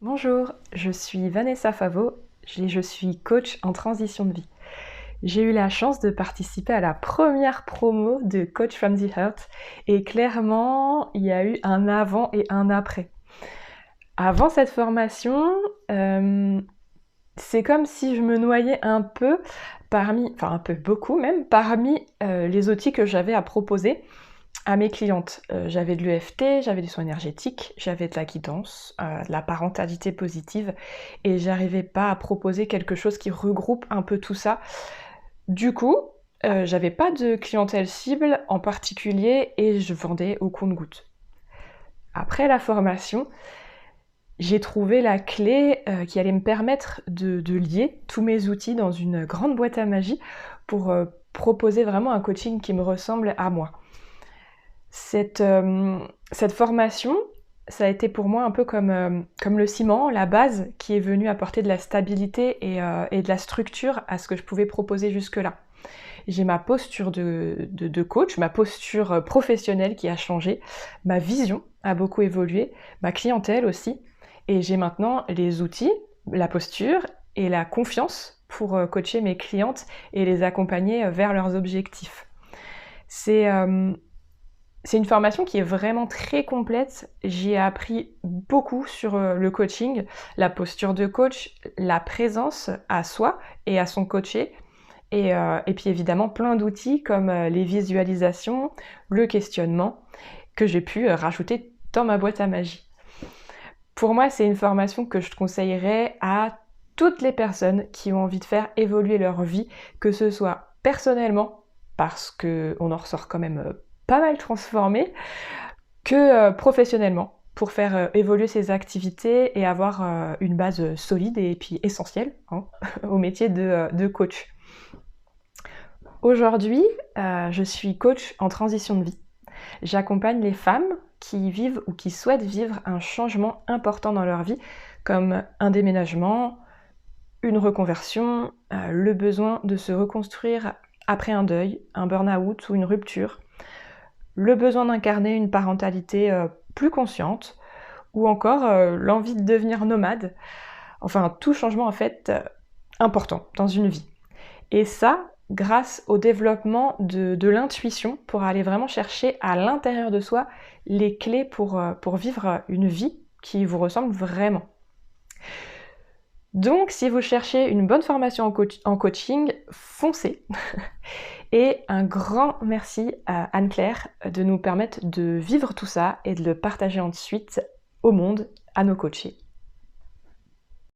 Bonjour, je suis Vanessa Favot, je suis coach en transition de vie. J'ai eu la chance de participer à la première promo de Coach from the Heart et clairement, il y a eu un avant et un après. Avant cette formation, c'est comme si je me noyais un peu beaucoup même, parmi les outils que j'avais à proposer à mes clientes. J'avais de l'EFT, j'avais des soins énergétiques, j'avais de la guidance, de la parentalité positive et j'arrivais pas à proposer quelque chose qui regroupe un peu tout ça. Du coup, j'avais pas de clientèle cible en particulier et je vendais au compte-gouttes. Après la formation, j'ai trouvé la clé qui allait me permettre de lier tous mes outils dans une grande boîte à magie pour proposer vraiment un coaching qui me ressemble à moi. Cette formation, ça a été pour moi un peu comme le ciment, la base qui est venue apporter de la stabilité et de la structure à ce que je pouvais proposer jusque-là. J'ai ma posture de coach, ma posture professionnelle qui a changé, ma vision a beaucoup évolué, ma clientèle aussi, et j'ai maintenant les outils, la posture et la confiance pour coacher mes clientes et les accompagner vers leurs objectifs. C'est une formation qui est vraiment très complète. J'y ai appris beaucoup sur le coaching, la posture de coach, la présence à soi et à son coaché, et puis évidemment plein d'outils comme les visualisations, le questionnement, que j'ai pu rajouter dans ma boîte à magie. Pour moi, c'est une formation que je conseillerais à toutes les personnes qui ont envie de faire évoluer leur vie, que ce soit personnellement, parce qu'on en ressort quand même pas mal transformé, que professionnellement, pour faire évoluer ses activités et avoir une base solide et puis essentielle au métier de coach. Aujourd'hui, je suis coach en transition de vie. J'accompagne les femmes qui vivent ou qui souhaitent vivre un changement important dans leur vie, comme un déménagement, une reconversion, le besoin de se reconstruire après un deuil, un burn-out ou une rupture, le besoin d'incarner une parentalité plus consciente, ou encore l'envie de devenir nomade. Enfin, tout changement en fait important dans une vie. Et ça, grâce au développement de l'intuition pour aller vraiment chercher à l'intérieur de soi les clés pour vivre une vie qui vous ressemble vraiment. Donc, si vous cherchez une bonne formation en coaching, foncez. Et un grand merci à Anne-Claire de nous permettre de vivre tout ça et de le partager ensuite au monde, à nos coachés.